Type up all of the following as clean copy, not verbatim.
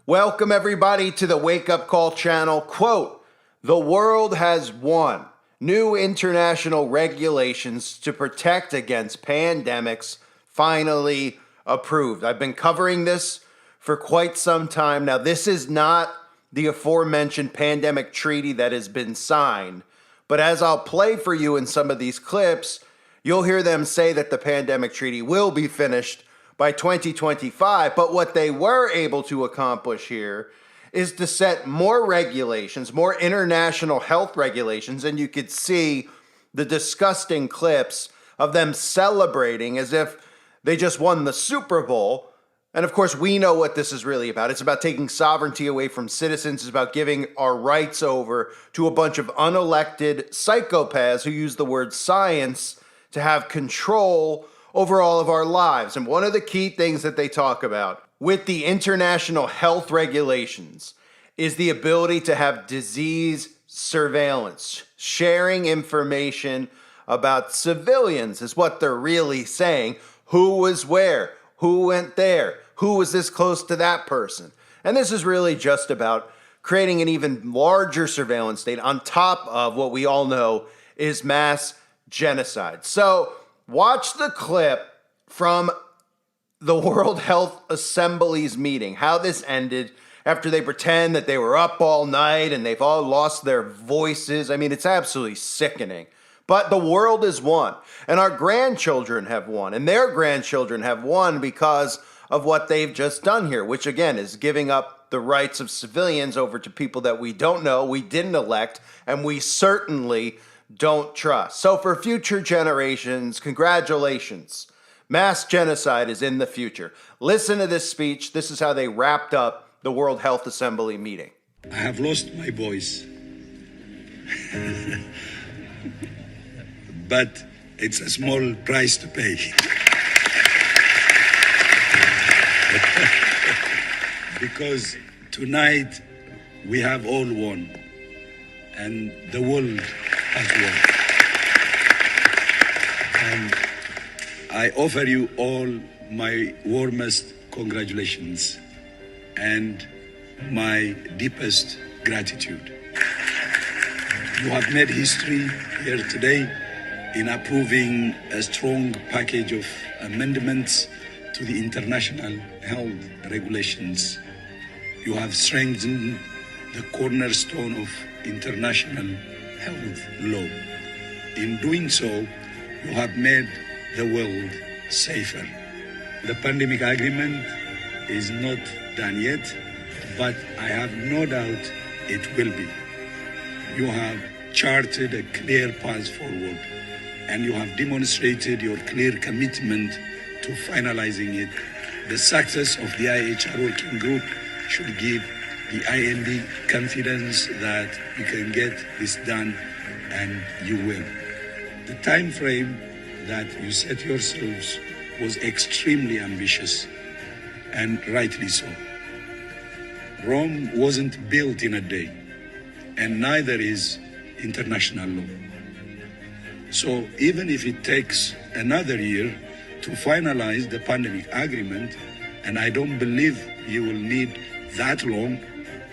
Welcome everybody to the Wake Up Call channel. Quote, "The world has won. New international regulations to protect against pandemics finally approved." I've been covering this for quite some time now. This is not the aforementioned pandemic treaty that has been signed, but as I'll play for you in some of these clips, you'll hear them say that the pandemic treaty will be finished by 2025, but what they were able to accomplish here is to set more regulations, more international health regulations, and you could see the disgusting clips of them celebrating as if they just won the Super Bowl. And of course, we know what this is really about. It's about taking sovereignty away from citizens. It's about giving our rights over to a bunch of unelected psychopaths who use the word science to have control over all of our lives. And one of the key things that they talk about with the international health regulations is the ability to have disease surveillance. Sharing information about civilians is what they're really saying. Who was where? Who went there? Who was this close to that person? And this is really just about creating an even larger surveillance state on top of what we all know is mass genocide. So watch the clip from the World Health Assembly's meeting, how this ended after they pretend that they were up all night and they've all lost their voices. I mean, it's absolutely sickening. But the world has won, and our grandchildren have won, and their grandchildren have won because of what they've just done here, which again is giving up the rights of civilians over to people that we don't know, we didn't elect, and we certainly don't trust. So for future generations, congratulations. Mass genocide is in the future. Listen to this speech. This is how they wrapped up the World Health Assembly meeting. I have lost my voice. But it's a small price to pay. Because tonight we have all won, and the world has won. And I offer you all my warmest congratulations and my deepest gratitude. You have made history here today in approving a strong package of amendments to the international health regulations. You have strengthened the cornerstone of international health law. In doing so, you have made the world safer. The pandemic agreement is not done yet, but I have no doubt it will be. You have charted a clear path forward, and you have demonstrated your clear commitment to finalizing it. The success of the IHR working group should give the IND confidence that you can get this done, and you will. The time frame that you set yourselves was extremely ambitious, and rightly so. Rome wasn't built in a day, and neither is international law. So even if it takes another year to finalize the pandemic agreement, and I don't believe you will need that long,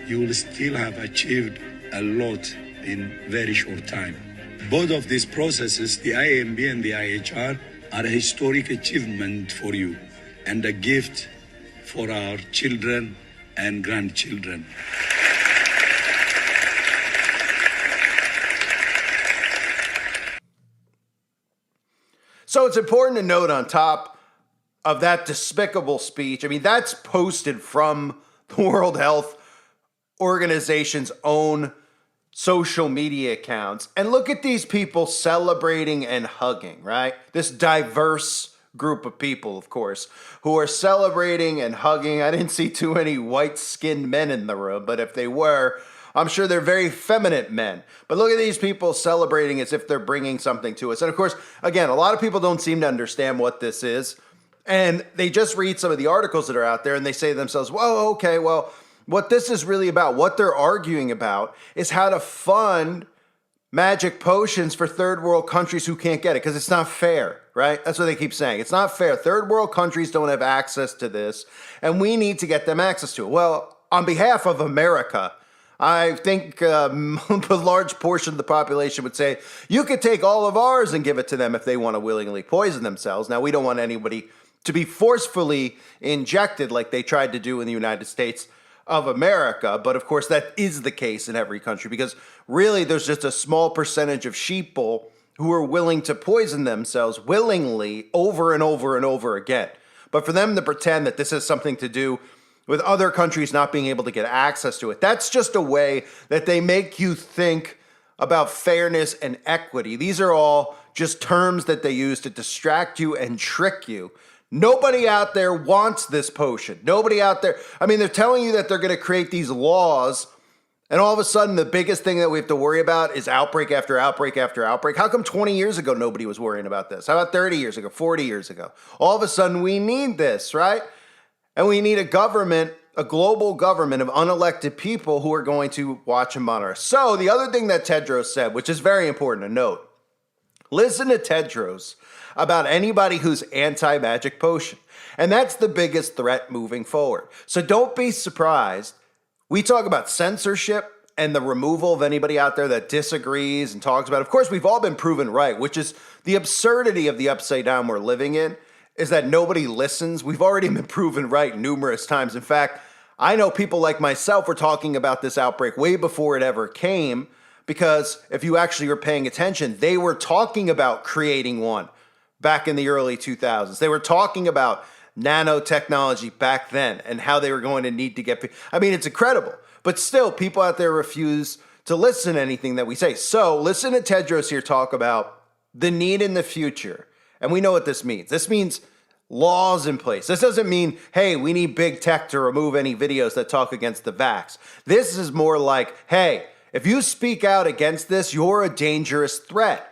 you will still have achieved a lot in very short time. Both of these processes, the IAMB and the IHR, are a historic achievement for you and a gift for our children and grandchildren. So it's important to note on top of that despicable speech, I mean, that's posted from the World Health Organization's own social media accounts. And look at these people celebrating and hugging, right? This diverse group of people, of course, who are celebrating and hugging. I didn't see too many white-skinned men in the room, but if they were, I'm sure they're very feminine men. But look at these people celebrating as if they're bringing something to us. And of course, again, a lot of people don't seem to understand what this is. And they just read some of the articles that are out there and they say to themselves, whoa, okay, well, what this is really about, what they're arguing about is how to fund magic potions for third world countries who can't get it because it's not fair, right? That's what they keep saying. It's not fair. Third world countries don't have access to this and we need to get them access to it. Well, on behalf of America, I think a large portion of the population would say, you could take all of ours and give it to them if they want to willingly poison themselves. Now, we don't want anybody to be forcefully injected like they tried to do in the United States of America. But of course, that is the case in every country, because really there's just a small percentage of sheeple who are willing to poison themselves willingly over and over and over again. But for them to pretend that this has something to do with other countries not being able to get access to it, that's just a way that they make you think about fairness and equity. These are all just terms that they use to distract you and trick you. Nobody out there wants this potion. Nobody out there, I mean, they're telling you that they're going to create these laws, and all of a sudden the biggest thing that we have to worry about is outbreak after outbreak after outbreak. How come 20 years ago nobody was worrying about this? How about 30 years ago, 40 years ago? All of a sudden we need this, right? And we need a government, a global government of unelected people who are going to watch and monitor us. So the other thing that Tedros said, which is very important to note, listen to Tedros about anybody who's anti-magic potion. And that's the biggest threat moving forward. So don't be surprised. We talk about censorship and the removal of anybody out there that disagrees and talks about it. Of course, we've all been proven right, which is the absurdity of the upside down we're living in, is that nobody listens. We've already been proven right numerous times. In fact, I know people like myself were talking about this outbreak way before it ever came, because if you actually were paying attention, they were talking about creating one back in the early 2000s. They were talking about nanotechnology back then and how they were going to need to get, I mean, it's incredible. But still, people out there refuse to listen to anything that we say. So listen to Tedros here talk about the need in the future. And we know what this means. This means laws in place. This doesn't mean, hey, we need big tech to remove any videos that talk against the vax. This is more like, hey, if you speak out against this, you're a dangerous threat.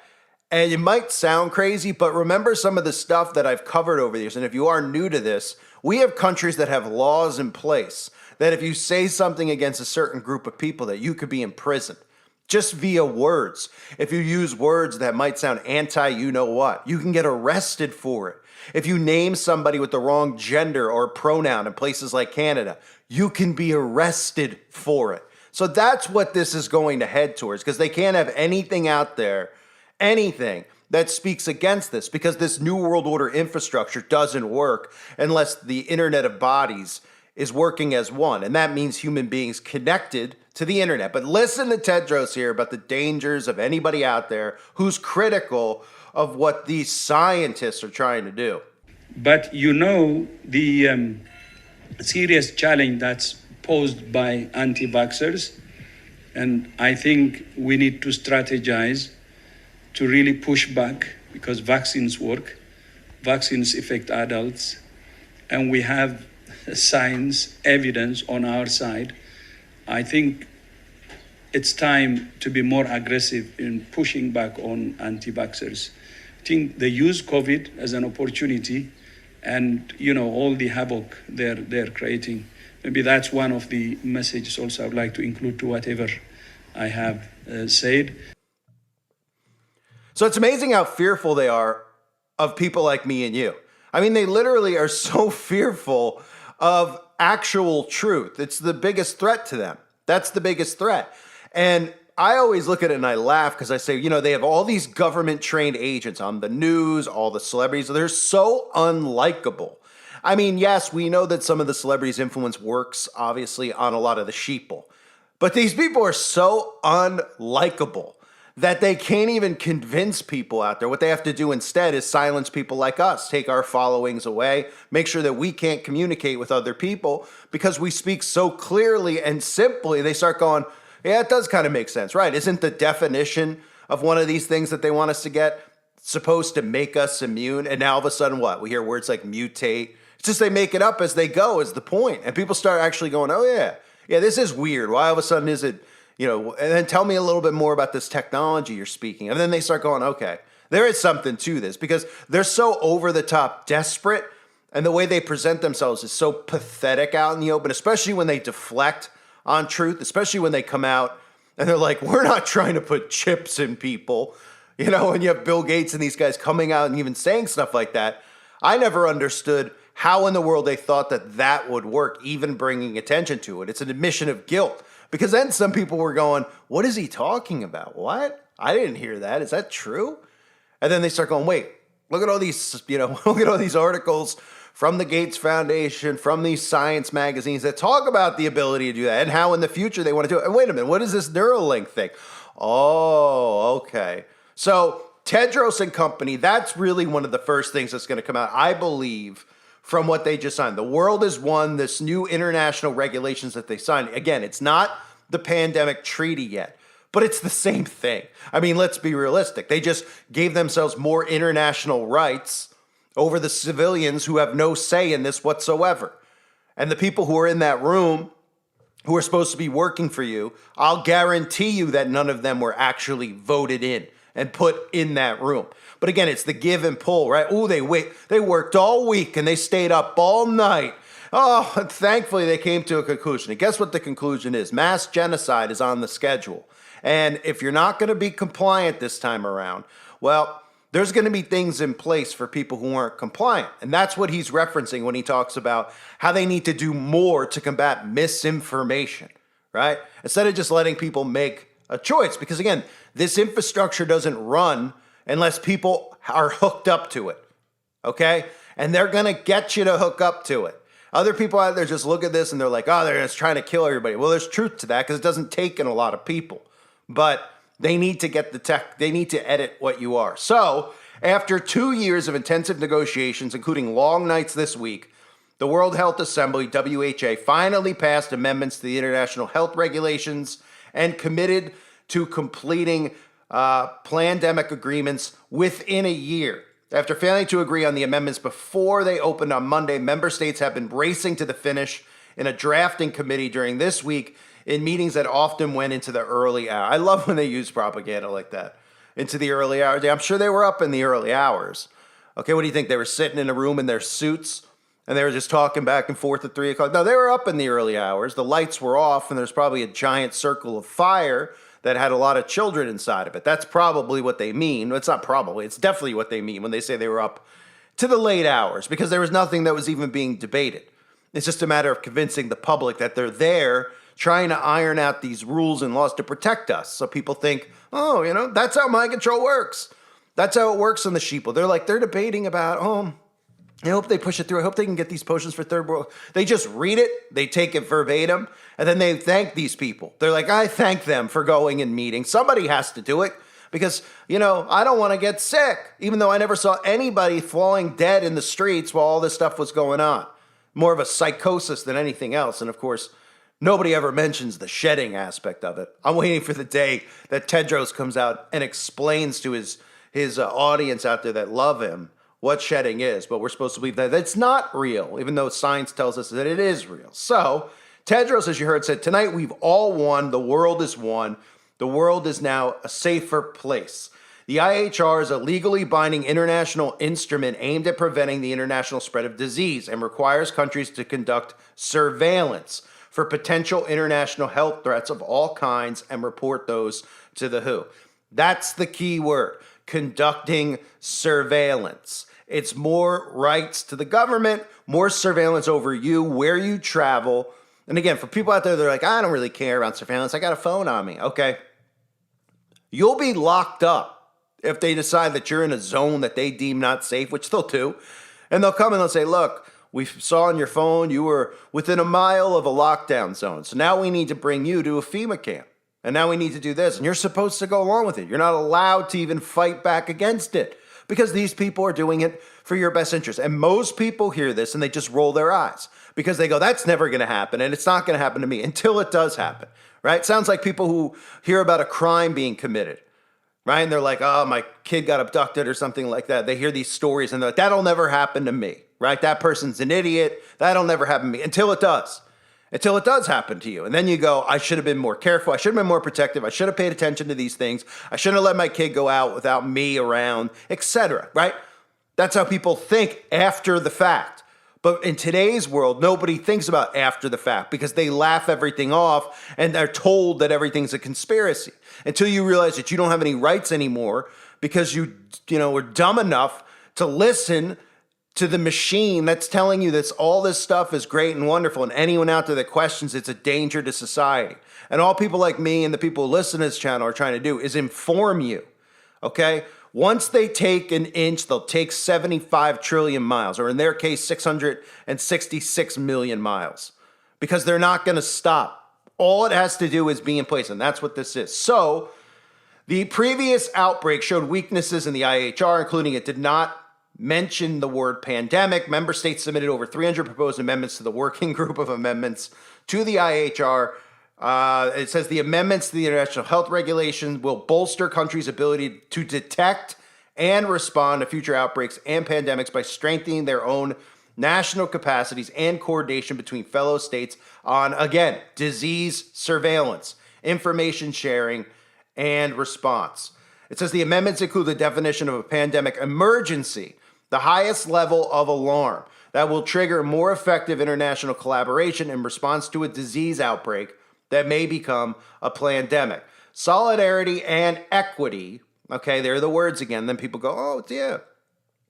And it might sound crazy, but remember some of the stuff that I've covered over the years. And if you are new to this, we have countries that have laws in place that if you say something against a certain group of people, that you could be imprisoned just via words. If you use words that might sound anti-you-know-what, you can get arrested for it. If you name somebody with the wrong gender or pronoun in places like Canada, you can be arrested for it. So that's what this is going to head towards, because they can't have anything out there, anything that speaks against this, because this New World Order infrastructure doesn't work unless the Internet of Bodies is working as one. And that means human beings connected to the internet. But listen to Tedros here about the dangers of anybody out there who's critical of what these scientists are trying to do. But you know the serious challenge that's posed by anti-vaxxers, and I think we need to strategize to really push back, because vaccines work, vaccines affect adults, and we have science, evidence on our side. I think it's time to be more aggressive in pushing back on anti-vaxxers. I think they use COVID as an opportunity, and all the havoc they're creating. Maybe that's one of the messages also I'd like to include to whatever I have said. So it's amazing how fearful they are of people like me and you. I mean, they literally are so fearful of actual truth. It's the biggest threat to them. That's the biggest threat. And I always look at it and I laugh, because I say, they have all these government trained agents on the news, all the celebrities. They're so unlikable. I mean, yes, we know that some of the celebrities' influence works, obviously, on a lot of the sheeple. But these people are so unlikable that they can't even convince people out there. What they have to do instead is silence people like us, take our followings away, make sure that we can't communicate with other people because we speak so clearly and simply. They start going, yeah, it does kind of make sense, right? Isn't the definition of one of these things that they want us to get supposed to make us immune? And now all of a sudden, what? We hear words like mutate. It's just they make it up as they go is the point. And people start actually going, oh yeah, this is weird. Why all of a sudden is it, and then tell me a little bit more about this technology you're speaking. And then they start going, okay, there is something to this, because they're so over the top desperate, and the way they present themselves is so pathetic out in the open, especially when they deflect on truth, especially when they come out and they're like, we're not trying to put chips in people, and you have Bill Gates and these guys coming out and even saying stuff like that. I never understood how in the world they thought that that would work, even bringing attention to it. It's an admission of guilt. Because then some people were going, what is he talking about? What? I didn't hear that. Is that true? And then they start going, wait, look at all these, look at all these articles from the Gates Foundation, from these science magazines that talk about the ability to do that and how in the future they want to do it. And wait a minute, what is this Neuralink thing? Oh, okay. So Tedros and company, that's really one of the first things that's going to come out, I believe, from what they just signed. The world has won this new international regulations that they signed. Again, it's not the pandemic treaty yet, but it's the same thing. I mean, let's be realistic. They just gave themselves more international rights over the civilians who have no say in this whatsoever. And the people who are in that room who are supposed to be working for you, I'll guarantee you that none of them were actually voted in and put in that room. But again, it's the give and pull, right? Oh, they worked all week and they stayed up all night. Oh, and thankfully they came to a conclusion. And guess what the conclusion is? Mass genocide is on the schedule. And if you're not going to be compliant this time around, well, there's going to be things in place for people who aren't compliant. And that's what he's referencing when he talks about how they need to do more to combat misinformation, right? Instead of just letting people make a choice. Because again, this infrastructure doesn't run unless people are hooked up to it, okay? And they're going to get you to hook up to it. Other people out there just look at this and they're like, oh, they're just trying to kill everybody. Well, there's truth to that because it doesn't take in a lot of people. But they need to get the tech, they need to edit what you are. So, after 2 years of intensive negotiations, including long nights this week, the World Health Assembly, WHA, finally passed amendments to the international health regulations and committed to completing pandemic agreements within a year. After failing to agree on the amendments before they opened on Monday, member states have been racing to the finish in a drafting committee during this week in meetings that often went into the early hours. I love when they use propaganda like that. Into the early hours. I'm sure they were up in the early hours. Okay, what do you think? They were sitting in a room in their suits and they were just talking back and forth at 3 o'clock? No, they were up in the early hours. The lights were off and there's probably a giant circle of fire that had a lot of children inside of it. That's probably what they mean. It's not probably, it's definitely what they mean when they say they were up to the late hours because there was nothing that was even being debated. It's just a matter of convincing the public that they're there trying to iron out these rules and laws to protect us. So people think, oh, that's how mind control works. That's how it works on the sheeple. They're debating about, I hope they push it through. I hope they can get these potions for third world. They just read it, they take it verbatim, and then they thank these people. They're like, I thank them for going and meeting. Somebody has to do it because, I don't want to get sick, even though I never saw anybody falling dead in the streets while all this stuff was going on. More of a psychosis than anything else. And of course, nobody ever mentions the shedding aspect of it. I'm waiting for the day that Tedros comes out and explains to his audience out there that love him what shedding is. But we're supposed to believe that it's not real, even though science tells us that it is real. So Tedros, as you heard, said, tonight we've all won. The world is won. The world is now a safer place. The IHR is a legally binding international instrument aimed at preventing the international spread of disease and requires countries to conduct surveillance for potential international health threats of all kinds and report those to the WHO. That's the key word, conducting surveillance. It's more rights to the government, more surveillance over you, where you travel. And again, for people out there, they're like, I don't really care about surveillance. I got a phone on me. Okay. You'll be locked up if they decide that you're in a zone that they deem not safe, which they'll do. And they'll come and they'll say, look, we saw on your phone you were within a mile of a lockdown zone. So now we need to bring you to a FEMA camp. And now we need to do this. And you're supposed to go along with it. You're not allowed to even fight back against it because these people are doing it for your best interest. And most people hear this and they just roll their eyes because they go, that's never going to happen. And it's not going to happen to me until it does happen, right? Sounds like people who hear about a crime being committed, right? And they're like, oh, my kid got abducted or something like that. They hear these stories and they're like, that'll never happen to me, right? That person's an idiot. That'll never happen to me until it does. Until it does happen to you. And then you go, I should have been more careful. I should have been more protective. I should have paid attention to these things. I shouldn't have let my kid go out without me around, etc., right? That's how people think after the fact. But in today's world, nobody thinks about after the fact because they laugh everything off and they're told that everything's a conspiracy until you realize that you don't have any rights anymore because you were dumb enough to listen to the machine that's telling you that all this stuff is great and wonderful, and anyone out there that questions it's a danger to society. And all people like me and the people who listen to this channel are trying to do is inform you, okay? Once they take an inch, they'll take 75 trillion miles, or in their case, 666 million miles, because they're not going to stop. All it has to do is be in place, and that's what this is. So the previous outbreak showed weaknesses in the IHR, including it did not mention the word pandemic. Member states submitted over 300 proposed amendments to the working group of amendments to the IHR. It says the amendments to the international health regulations will bolster countries' ability to detect and respond to future outbreaks and pandemics by strengthening their own national capacities and coordination between fellow states on, again, disease surveillance, information sharing, and response. It says the amendments include the definition of a pandemic emergency, the highest level of alarm that will trigger more effective international collaboration in response to a disease outbreak that may become a pandemic. Solidarity and equity, okay, there are the words again. Then people go, oh, yeah.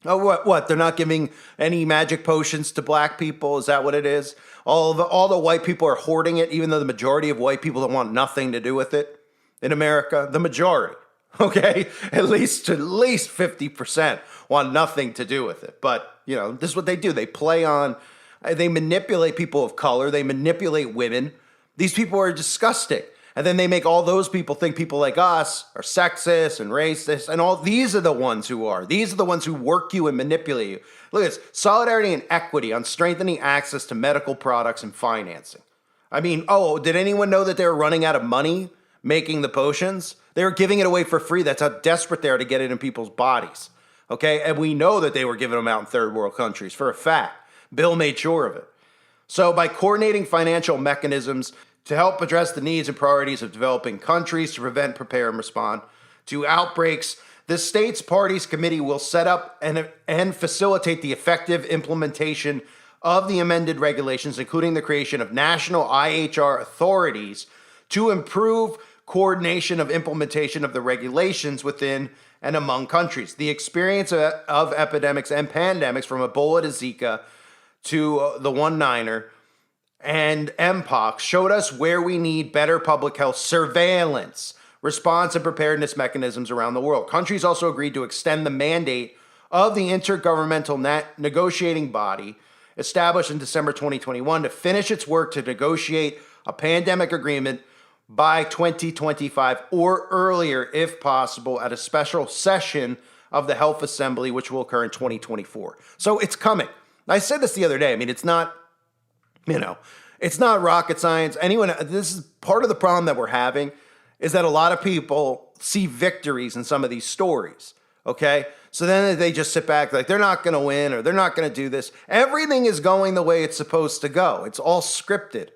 Oh, what? They're not giving any magic potions to black people? Is that what it is? All the white people are hoarding it, even though the majority of white people don't want nothing to do with it in America. The majority, okay? At least 50% want nothing to do with it. But, you know, this is what they do. They they manipulate people of color. They manipulate women. These people are disgusting. And then they make all those people think people like us are sexist and racist. And all these are the ones who are. These are the ones who work you and manipulate you. Look at this. Solidarity and equity on strengthening access to medical products and financing. I mean, oh, did anyone know that they were running out of money making the potions? They were giving it away for free. That's how desperate they are to get it in people's bodies. Okay? And we know that they were giving them out in third world countries for a fact. Bill made sure of it. So by coordinating financial mechanisms to help address the needs and priorities of developing countries to prevent, prepare, and respond to outbreaks, the States Parties Committee will set up and facilitate the effective implementation of the amended regulations, including the creation of national IHR authorities to improve coordination of implementation of the regulations within and among countries. The experience of epidemics and pandemics from Ebola to Zika to the 19er and Mpox showed us where we need better public health surveillance, response, and preparedness mechanisms around the world. Countries also agreed to extend the mandate of the Intergovernmental Negotiating Body established in December 2021 to finish its work to negotiate a pandemic agreement by 2025 or earlier, if possible, at a special session of the Health Assembly, which will occur in 2024. So it's coming. I said this the other day. I mean, it's not, it's not rocket science. This is part of the problem that we're having is that a lot of people see victories in some of these stories, okay? So then they just sit back like they're not going to win or they're not going to do this. Everything is going the way it's supposed to go. It's all scripted,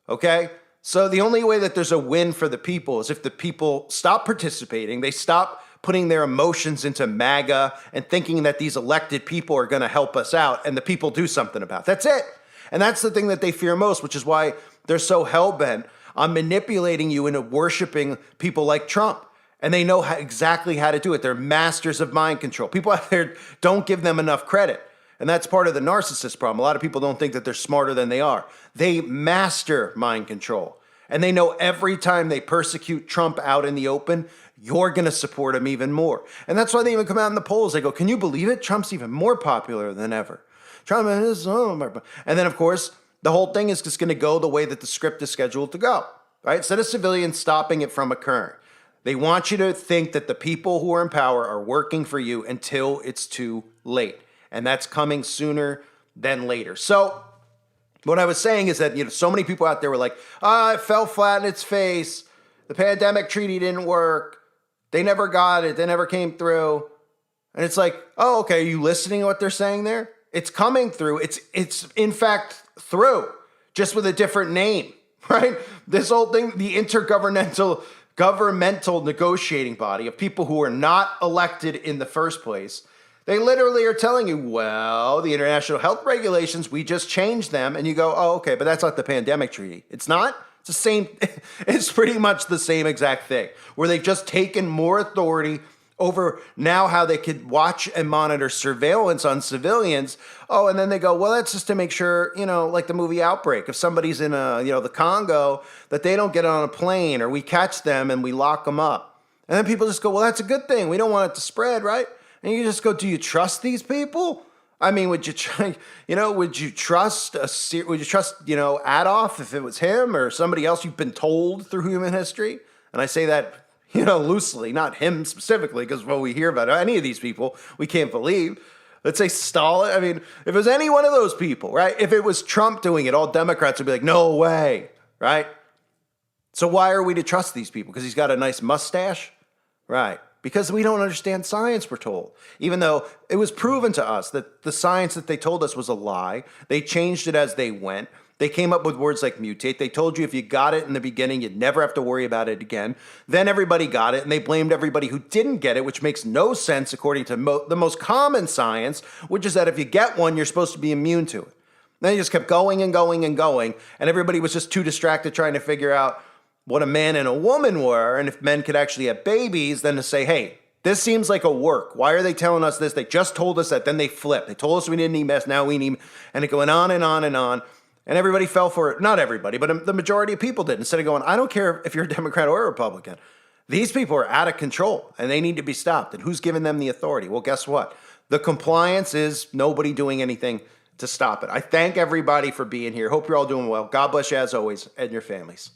okay? So the only way that there's a win for the people is if the people stop participating, they stop putting their emotions into MAGA and thinking that these elected people are going to help us out and the people do something about it. That's it. And that's the thing that they fear most, which is why they're so hell-bent on manipulating you into worshiping people like Trump. And they know exactly how to do it. They're masters of mind control. People out there don't give them enough credit. And that's part of the narcissist problem. A lot of people don't think that they're smarter than they are. They master mind control. And they know every time they persecute Trump out in the open, you're going to support him even more. And that's why they even come out in the polls. They go, can you believe it? Trump's even more popular than ever. Trump is, and then, of course, the whole thing is just going to go the way that the script is scheduled to go, right? Instead of civilians stopping it from occurring. They want you to think that the people who are in power are working for you until it's too late. And that's coming sooner than later. So what I was saying is that, so many people out there were like, it fell flat in its face. The pandemic treaty didn't work. They never got it. They never came through. And it's like, oh, okay, are you listening to what they're saying there? It's coming through. It's in fact through, just with a different name, right? This whole thing, the Intergovernmental Negotiating Body of people who are not elected in the first place, they literally are telling you, well, the international health regulations, we just changed them. And you go, oh, okay, but that's not the pandemic treaty. It's not? It's the same. It's pretty much the same exact thing, where they've just taken more authority over now how they could watch and monitor surveillance on civilians. Oh, and then they go, well, that's just to make sure, like the movie Outbreak, if somebody's in the Congo, that they don't get on a plane, or we catch them and we lock them up. And then people just go, well, that's a good thing. We don't want it to spread, right? And you just go, do you trust these people? I mean, would you trust Adolf if it was him or somebody else you've been told through human history? And I say that, loosely, not him specifically, because what we hear about any of these people, we can't believe. Let's say Stalin. I mean, if it was any one of those people, right? If it was Trump doing it, all Democrats would be like, no way, right? So why are we to trust these people? Because he's got a nice mustache? Right. Because we don't understand science, we're told. Even though it was proven to us that the science that they told us was a lie. They changed it as they went. They came up with words like mutate. They told you if you got it in the beginning, you'd never have to worry about it again. Then everybody got it, and they blamed everybody who didn't get it, which makes no sense according to the most common science, which is that if you get one, you're supposed to be immune to it. Then they just kept going and going and going, and everybody was just too distracted trying to figure out what a man and a woman were, and if men could actually have babies, then to say, hey, this seems like a work. Why are they telling us this? They just told us that. Then they flipped. They told us we didn't need mess. Now we need, and it going on and on and on. And everybody fell for it. Not everybody, but the majority of people did. Instead of going, I don't care if you're a Democrat or a Republican. These people are out of control, and they need to be stopped. And who's giving them the authority? Well, guess what? The compliance is nobody doing anything to stop it. I thank everybody for being here. Hope you're all doing well. God bless you as always, and your families.